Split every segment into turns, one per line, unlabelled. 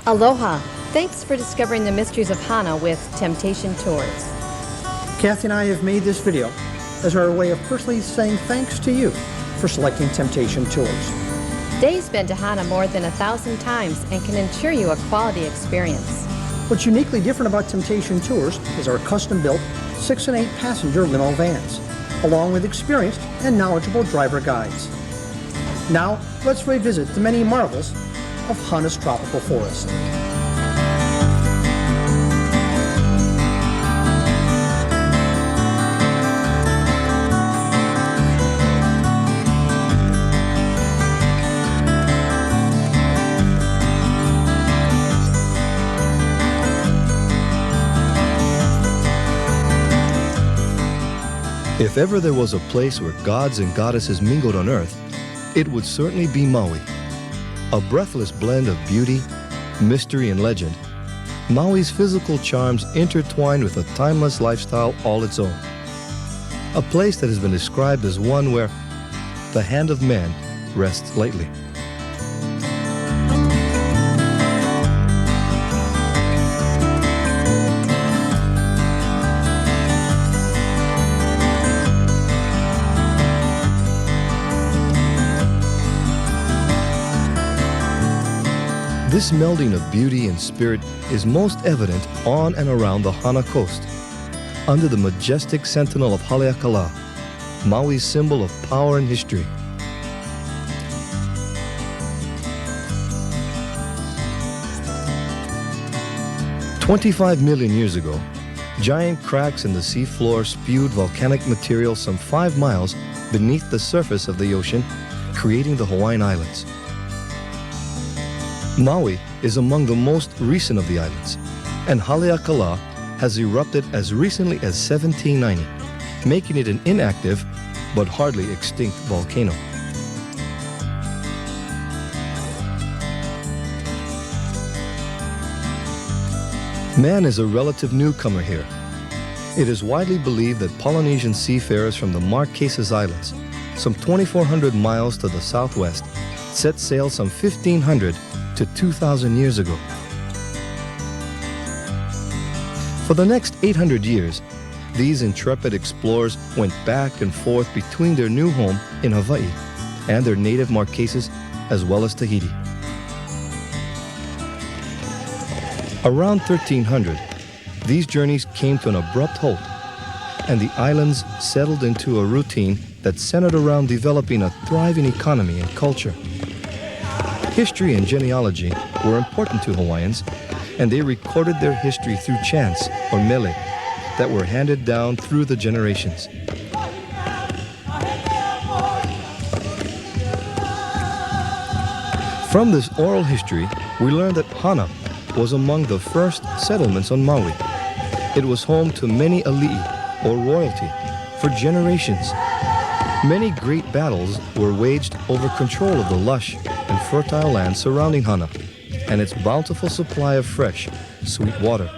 Aloha! Thanks for discovering the mysteries of Hana with Temptation Tours.
Kathy and I have made this video as our way of personally saying thanks to you for selecting Temptation Tours.
Dave's been to Hana more than 1,000 times and can ensure you a quality experience.
What's uniquely different about Temptation Tours is our custom-built 6 and 8 passenger limo vans, along with experienced and knowledgeable driver guides. Now, let's revisit the many marvels of Hana's tropical forest.
If ever there was a place where gods and goddesses mingled on earth, it would certainly be Maui. A breathless blend of beauty, mystery, and legend, Maui's physical charms intertwined with a timeless lifestyle all its own. A place that has been described as one where the hand of man rests lightly. This melding of beauty and spirit is most evident on and around the Hana coast, under the majestic sentinel of Haleakala, Maui's symbol of power and history. "25 million years ago, giant cracks in the seafloor spewed volcanic material some 5 miles beneath the surface of the ocean, creating the Hawaiian Islands. Maui is among the most recent of the islands, and Haleakala has erupted as recently as 1790, making it an inactive but hardly extinct volcano. Man is a relative newcomer here. It is widely believed that Polynesian seafarers from the Marquesas Islands, some 2,400 miles to the southwest, set sail some 1,500 to 2,000 years ago. For the next 800 years, these intrepid explorers went back and forth between their new home in Hawaii and their native Marquesas, as well as Tahiti. Around 1300, these journeys came to an abrupt halt, and the islands settled into a routine that centered around developing a thriving economy and culture. History and genealogy were important to Hawaiians, and they recorded their history through chants, or mele, that were handed down through the generations. From this oral history, we learn that Hana was among the first settlements on Maui. It was home to many ali'i, or royalty, for generations. Many great battles were waged over control of the lush and fertile land surrounding Hana and its bountiful supply of fresh, sweet water.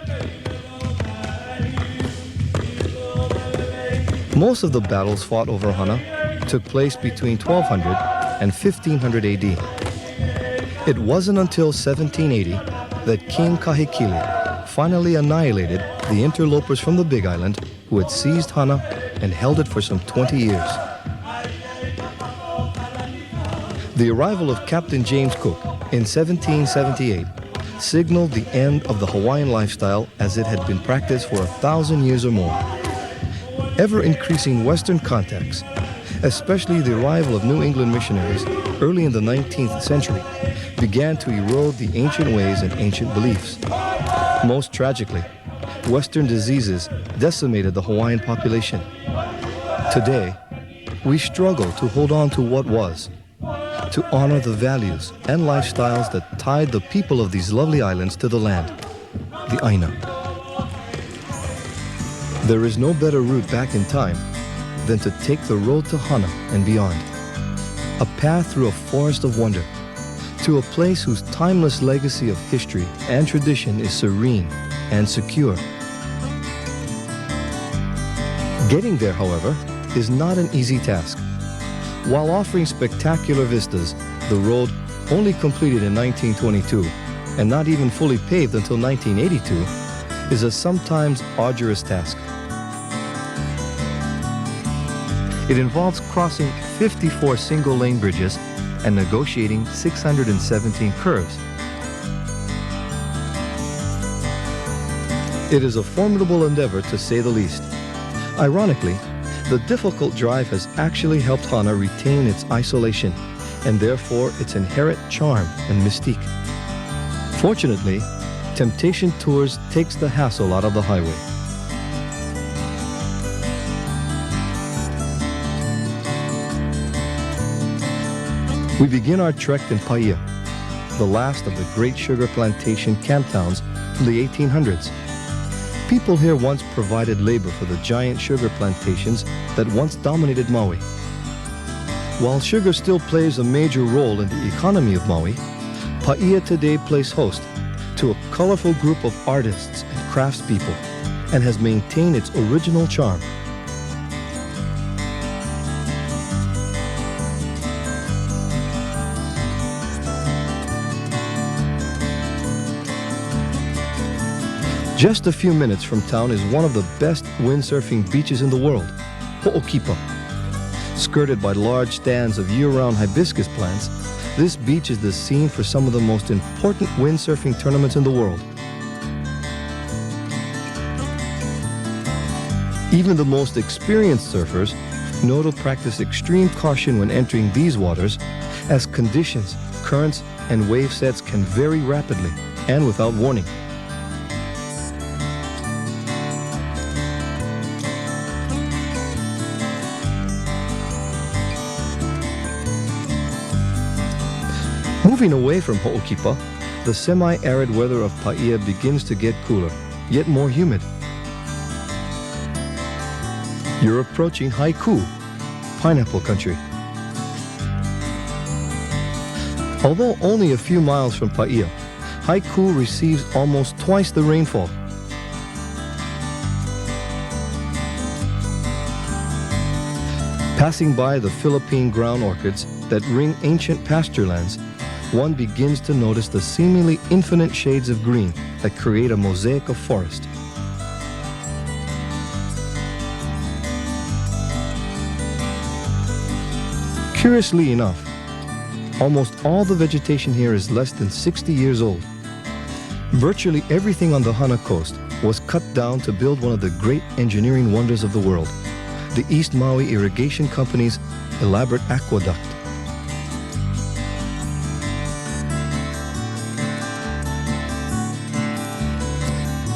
Most of the battles fought over Hana took place between 1200 and 1500 AD. It wasn't until 1780 that King Kahekili finally annihilated the interlopers from the Big Island who had seized Hana and held it for some 20 years. The arrival of Captain James Cook in 1778 signaled the end of the Hawaiian lifestyle as it had been practiced for 1,000 years or more. Ever-increasing Western contacts, especially the arrival of New England missionaries early in the 19th century, began to erode the ancient ways and ancient beliefs. Most tragically, Western diseases decimated the Hawaiian population. Today, we struggle to hold on to what was, to honor the values and lifestyles that tied the people of these lovely islands to the land, the Aina. There is no better route back in time than to take the road to Hana and beyond, a path through a forest of wonder, to a place whose timeless legacy of history and tradition is serene and secure. Getting there, however, is not an easy task. While offering spectacular vistas, the road, only completed in 1922 and not even fully paved until 1982, is a sometimes arduous task. It involves crossing 54 single-lane bridges and negotiating 617 curves. It is a formidable endeavor, to say the least. Ironically, the difficult drive has actually helped Hana retain its isolation and therefore its inherent charm and mystique. Fortunately, Temptation Tours takes the hassle out of the highway. We begin our trek in Paia, the last of the great sugar plantation camp towns from the 1800s. People here once provided labor for the giant sugar plantations that once dominated Maui. While sugar still plays a major role in the economy of Maui, Paia today plays host to a colorful group of artists and craftspeople and has maintained its original charm. Just a few minutes from town is one of the best windsurfing beaches in the world, Ho'okipa. Skirted by large stands of year-round hibiscus plants, this beach is the scene for some of the most important windsurfing tournaments in the world. Even the most experienced surfers know to practice extreme caution when entering these waters, as conditions, currents, and wave sets can vary rapidly and without warning. Moving away from Ho'okipa, the semi-arid weather of Paia begins to get cooler, yet more humid. You're approaching Haiku, pineapple country. Although only a few miles from Paia, Haiku receives almost twice the rainfall. Passing by the Philippine ground orchids that ring ancient pasture lands, one begins to notice the seemingly infinite shades of green that create a mosaic of forest. Curiously enough, almost all the vegetation here is less than 60 years old. Virtually everything on the Hana coast was cut down to build one of the great engineering wonders of the world, the East Maui Irrigation Company's elaborate aqueduct.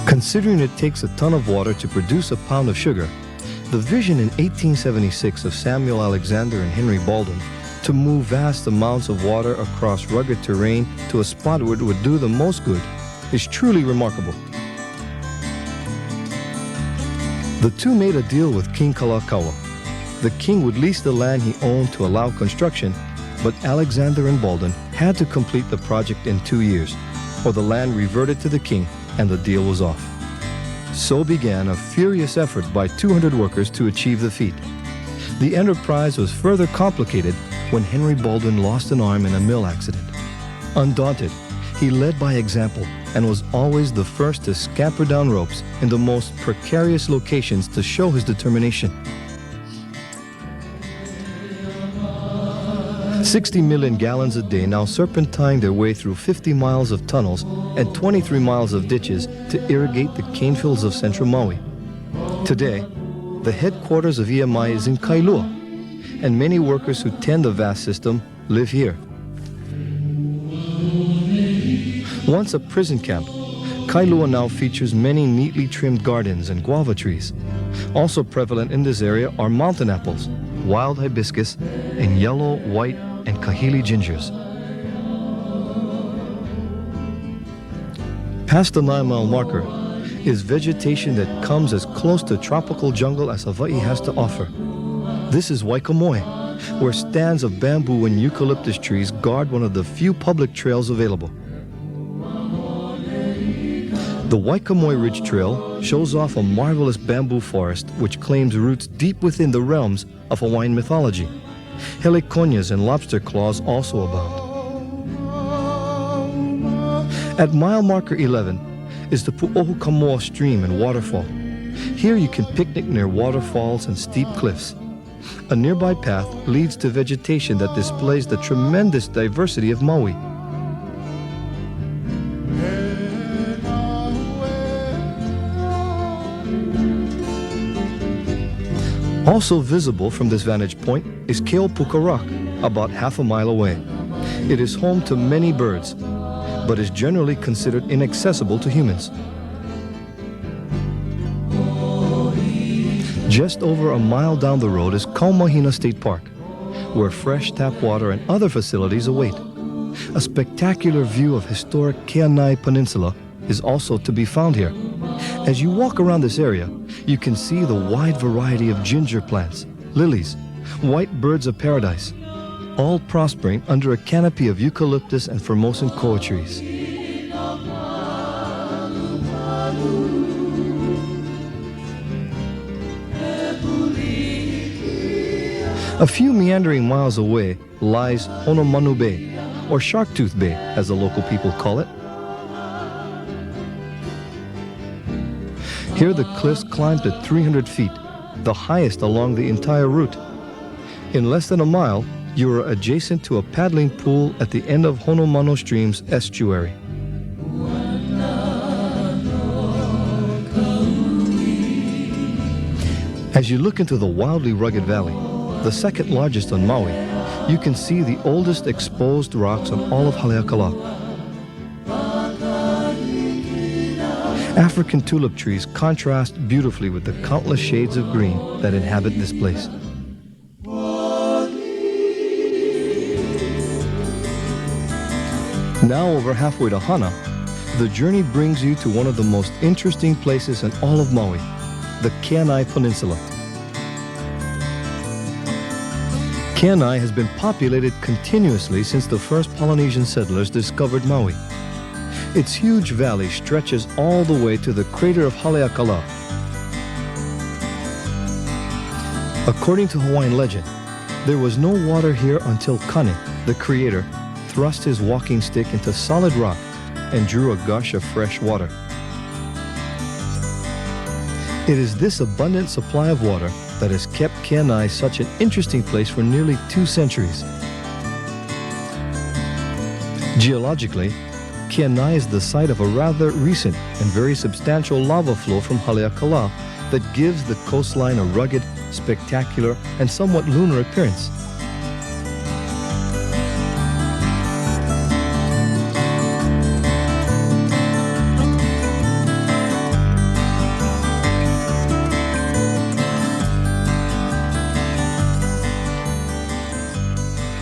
Considering it takes a ton of water to produce a pound of sugar, the vision in 1876 of Samuel Alexander and Henry Baldwin to move vast amounts of water across rugged terrain to a spot where it would do the most good is truly remarkable. The two made a deal with King Kalakaua. The king would lease the land he owned to allow construction, but Alexander and Baldwin had to complete the project in 2 years, or the land reverted to the king and the deal was off. So began a furious effort by 200 workers to achieve the feat. The enterprise was further complicated when Henry Baldwin lost an arm in a mill accident. Undaunted, he led by example and was always the first to scamper down ropes in the most precarious locations to show his determination. 60 million gallons a day now serpentine their way through 50 miles of tunnels and 23 miles of ditches to irrigate the cane fields of central Maui. Today, the headquarters of EMI is in Kailua, and many workers who tend the vast system live here. Once a prison camp, Kailua now features many neatly trimmed gardens and guava trees. Also prevalent in this area are mountain apples, wild hibiscus, and yellow, white, and kahili gingers. Past the 9-mile marker is vegetation that comes as close to tropical jungle as Hawaii has to offer. This is Waikamoe, where stands of bamboo and eucalyptus trees guard one of the few public trails available. The Waikamoe Ridge Trail shows off a marvelous bamboo forest which claims roots deep within the realms of Hawaiian mythology. Heliconias and lobster claws also abound. At mile marker 11 is the Pu'ohukamoa stream and waterfall. Here you can picnic near waterfalls and steep cliffs. A nearby path leads to vegetation that displays the tremendous diversity of Maui. Also visible from this vantage point is Keopuka Rock, about half a mile away. It is home to many birds, but is generally considered inaccessible to humans. Just over a mile down the road is Kaumahina State Park, where fresh tap water and other facilities await. A spectacular view of historic Keanai Peninsula is also to be found here. As you walk around this area, you can see the wide variety of ginger plants, lilies, white birds of paradise, all prospering under a canopy of eucalyptus and Formosan koa trees. A few meandering miles away lies Honomanu Bay, or Sharktooth Bay as the local people call it. Here the cliffs climb to 300 feet, the highest along the entire route. In less than a mile, you are adjacent to a paddling pool at the end of Honomano Stream's estuary. As you look into the wildly rugged valley, the second largest on Maui, you can see the oldest exposed rocks on all of Haleakala. African tulip trees contrast beautifully with the countless shades of green that inhabit this place. Now over halfway to Hana, the journey brings you to one of the most interesting places in all of Maui, the Keanai Peninsula. Keanai has been populated continuously since the first Polynesian settlers discovered Maui. Its huge valley stretches all the way to the crater of Haleakala. According to Hawaiian legend, there was no water here until Kane, the creator, thrust his walking stick into solid rock and drew a gush of fresh water. It is this abundant supply of water that has kept Keanai such an interesting place for nearly 2 centuries. Geologically, Keanai is the site of a rather recent and very substantial lava flow from Haleakala that gives the coastline a rugged, spectacular, and somewhat lunar appearance.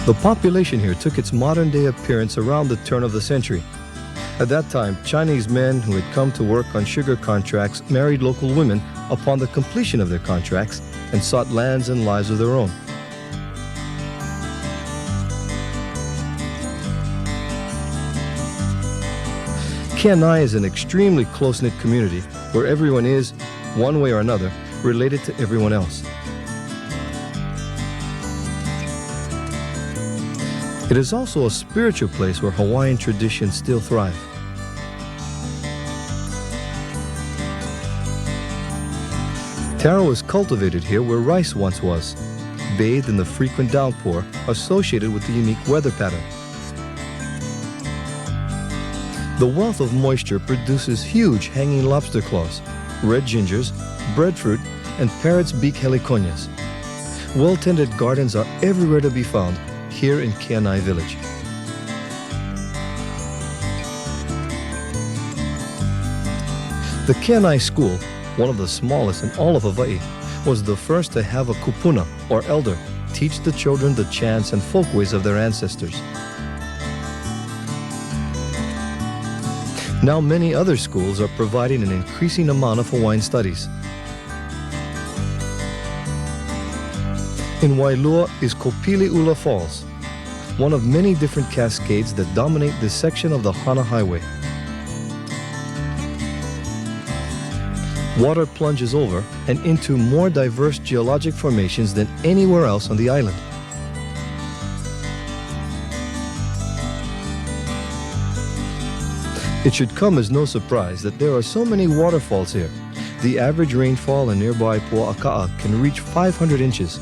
The population here took its modern-day appearance around the turn of the century. At that time, Chinese men who had come to work on sugar contracts married local women upon the completion of their contracts and sought lands and lives of their own. Keanai is an extremely close-knit community where everyone is, one way or another, related to everyone else. It is also a spiritual place where Hawaiian traditions still thrive. Taro is cultivated here where rice once was, bathed in the frequent downpour associated with the unique weather pattern. The wealth of moisture produces huge hanging lobster claws, red gingers, breadfruit, and parrot's beak heliconias. Well-tended gardens are everywhere to be found here in Keanai Village. The Keanai School, one of the smallest in all of Hawaii, was the first to have a kupuna, or elder, teach the children the chants and folkways of their ancestors. Now many other schools are providing an increasing amount of Hawaiian studies. In Wailua is Kopili'ula Falls, one of many different cascades that dominate this section of the Hana Highway. Water plunges over and into more diverse geologic formations than anywhere else on the island. It should come as no surprise that there are so many waterfalls here. The average rainfall in nearby Pua'aka'a can reach 500 inches.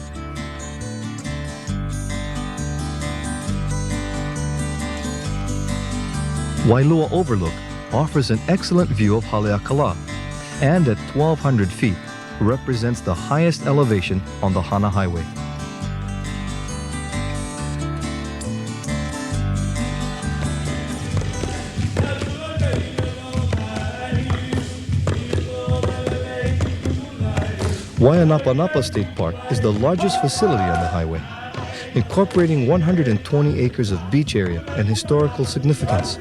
Wailua Overlook offers an excellent view of Haleakala, and at 1,200 feet represents the highest elevation on the Hana Highway. Wainapanapa State Park is the largest facility on the highway, incorporating 120 acres of beach area and historical significance.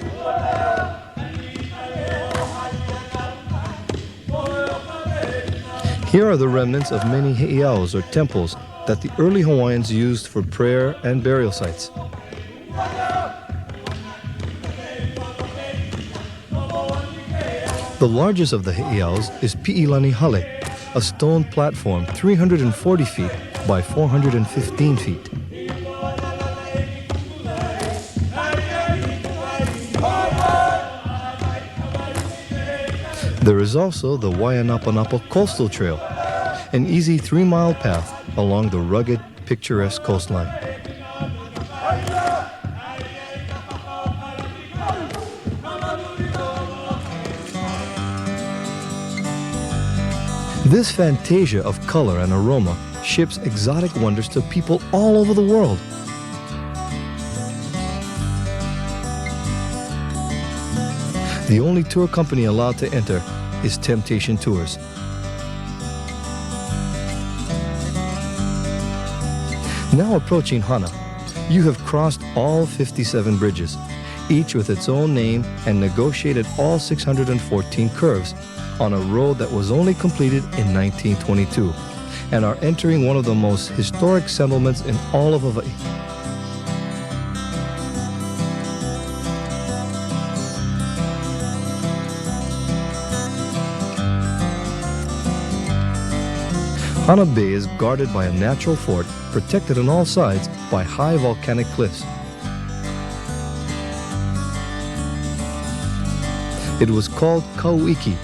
Here are the remnants of many heiaus or temples that the early Hawaiians used for prayer and burial sites. The largest of the heiaus is Pi'ilani Hale, a stone platform 340 feet by 415 feet. There is also the Wainapanapa Coastal Trail, an easy 3-mile path along the rugged, picturesque coastline. This fantasia of color and aroma ships exotic wonders to people all over the world. The only tour company allowed to enter is Temptation Tours. Now approaching Hana, you have crossed all 57 bridges, each with its own name, and negotiated all 614 curves on a road that was only completed in 1922, and are entering one of the most historic settlements in all of Hawaii. Hana Bay is guarded by a natural fort protected on all sides by high volcanic cliffs. It was called Kauiki,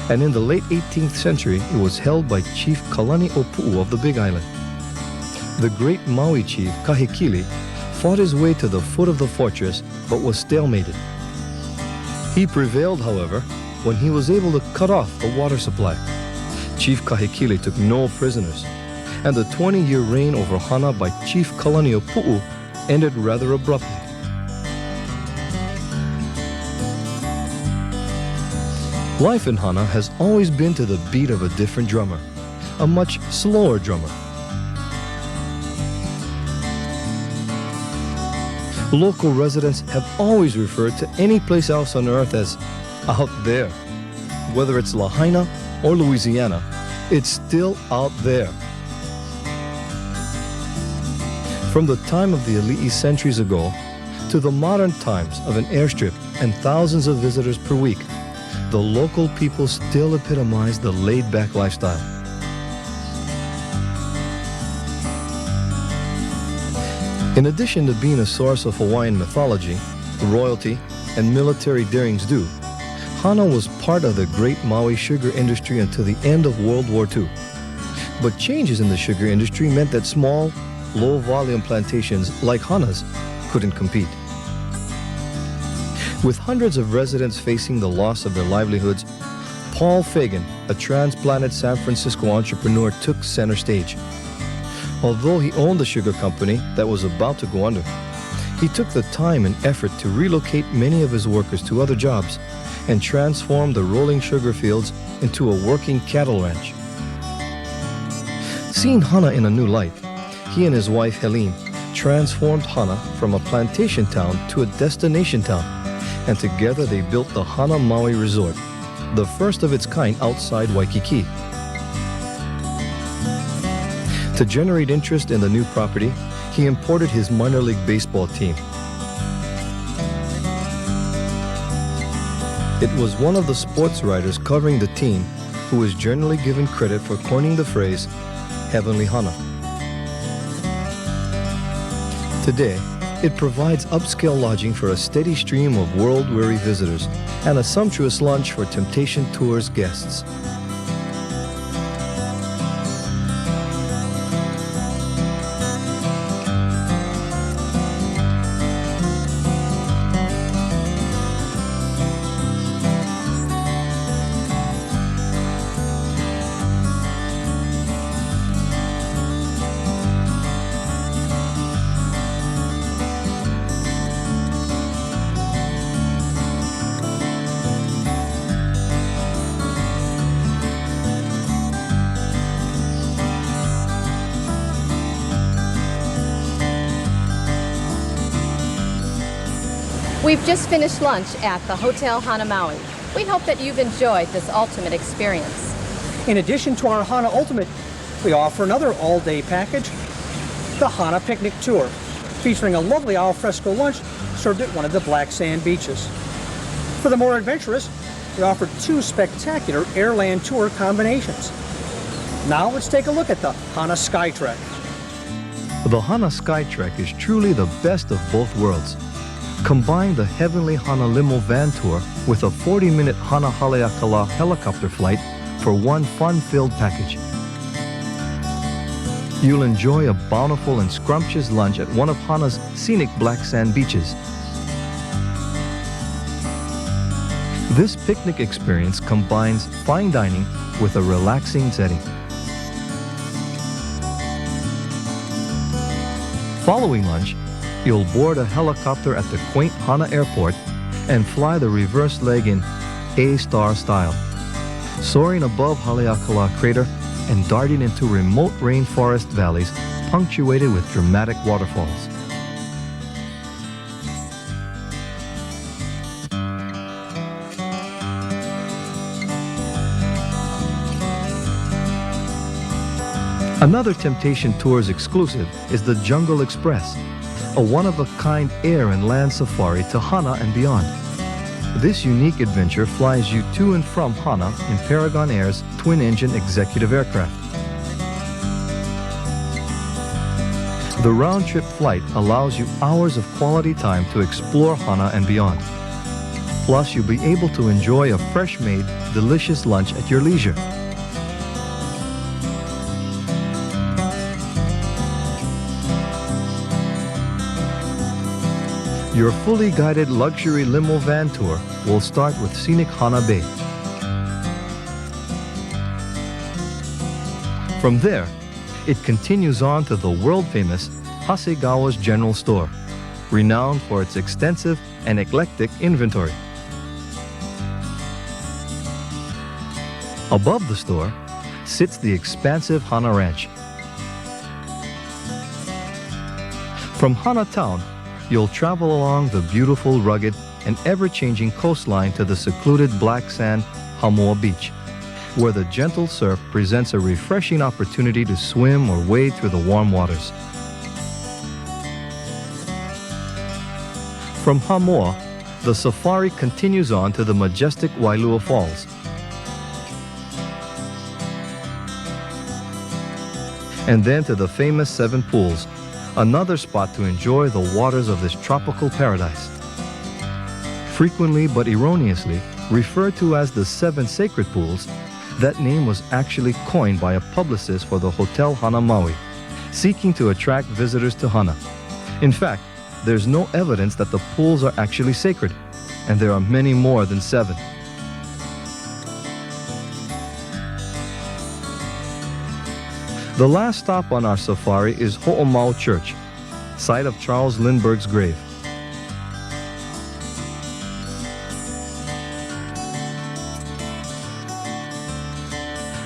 and in the late 18th century it was held by Chief Kalani Opu'u of the Big Island. The great Maui chief Kahekili fought his way to the foot of the fortress but was stalemated. He prevailed, however, when he was able to cut off the water supply. Chief Kahekili took no prisoners, and the 20-year reign over Hana by Chief Kalani Opu'u ended rather abruptly. Life in Hana has always been to the beat of a different drummer, a much slower drummer. Local residents have always referred to any place else on earth as out there. Whether it's Lahaina or Louisiana, it's still out there. From the time of the Ali'i centuries ago to the modern times of an airstrip and thousands of visitors per week, the local people still epitomize the laid-back lifestyle. In addition to being a source of Hawaiian mythology, royalty, and military derrings do, Hana was part of the great Maui sugar industry until the end of World War II. But changes in the sugar industry meant that small, low-volume plantations like Hana's couldn't compete. With hundreds of residents facing the loss of their livelihoods, Paul Fagan, a transplanted San Francisco entrepreneur, took center stage. Although he owned the sugar company that was about to go under, he took the time and effort to relocate many of his workers to other jobs and transform the rolling sugar fields into a working cattle ranch. Seeing Hana in a new light, he and his wife Helene transformed Hana from a plantation town to a destination town, and together they built the Hana Maui Resort, the first of its kind outside Waikiki. To generate interest in the new property, he imported his minor league baseball team. It was one of the sports writers covering the team who is generally given credit for coining the phrase, Heavenly Hana. Today, It provides upscale lodging for a steady stream of world-weary visitors and a sumptuous lunch for Temptation Tours guests.
We've just finished lunch at the Hotel Hana Maui. We hope that you've enjoyed this ultimate experience.
In addition to our Hana Ultimate, we offer another all-day package, the Hana Picnic Tour, featuring a lovely al fresco lunch served at one of the black sand beaches. For the more adventurous, we offer 2 spectacular air-land tour combinations. Now let's take a look at the Hana Skytrek.
The Hana Skytrek is truly the best of both worlds. Combine the heavenly Hana limo van tour with a 40-minute Hana Haleakala helicopter flight for one fun-filled package. You'll enjoy a bountiful and scrumptious lunch at one of Hana's scenic black sand beaches. This picnic experience combines fine dining with a relaxing setting. Following lunch, you'll board a helicopter at the quaint Hana Airport and fly the reverse leg in A-star style, soaring above Haleakala Crater and darting into remote rainforest valleys punctuated with dramatic waterfalls. Another Temptation Tours exclusive is the Jungle Express, a one-of-a-kind air and land safari to Hana and Beyond. This unique adventure flies you to and from Hana in Paragon Air's twin-engine executive aircraft. The round-trip flight allows you hours of quality time to explore Hana and Beyond. Plus, you'll be able to enjoy a fresh-made, delicious lunch at your leisure. Your fully guided luxury limo van tour will start with scenic Hana Bay. From there, it continues on to the world-famous Hasegawa's General Store, renowned for its extensive and eclectic inventory. Above the store sits the expansive Hana Ranch. From Hana Town, you'll travel along the beautiful, rugged, and ever-changing coastline to the secluded black sand Hamoa Beach, where the gentle surf presents a refreshing opportunity to swim or wade through the warm waters. From Hamoa, the safari continues on to the majestic Wailua Falls. And then to the famous Seven Pools, another spot to enjoy the waters of this tropical paradise. Frequently but erroneously referred to as the Seven Sacred Pools, that name was actually coined by a publicist for the Hotel Hana Maui, seeking to attract visitors to Hana. In fact, there's no evidence that the pools are actually sacred, and there are many more than 7. The last stop on our safari is Ho'omau Church, site of Charles Lindbergh's grave.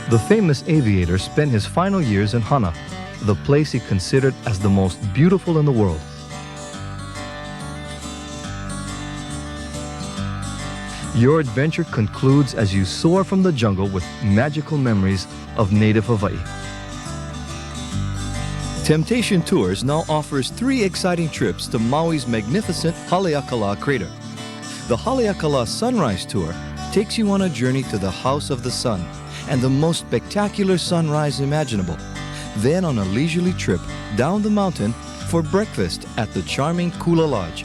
The famous aviator spent his final years in Hana, the place he considered as the most beautiful in the world. Your adventure concludes as you soar from the jungle with magical memories of native Hawaii. Temptation Tours now offers 3 exciting trips to Maui's magnificent Haleakala Crater. The Haleakala Sunrise Tour takes you on a journey to the House of the Sun and the most spectacular sunrise imaginable. Then on a leisurely trip down the mountain for breakfast at the charming Kula Lodge.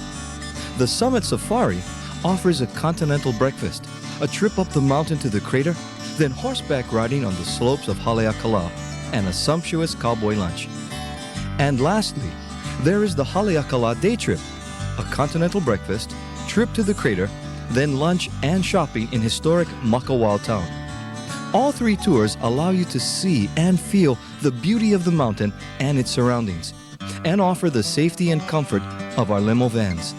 The Summit Safari offers a continental breakfast, a trip up the mountain to the crater, then horseback riding on the slopes of Haleakala, and a sumptuous cowboy lunch. And lastly, there is the Haleakala Day Trip, a continental breakfast, trip to the crater, then lunch and shopping in historic Makawao town. All three tours allow you to see and feel the beauty of the mountain and its surroundings, and offer the safety and comfort of our limo vans.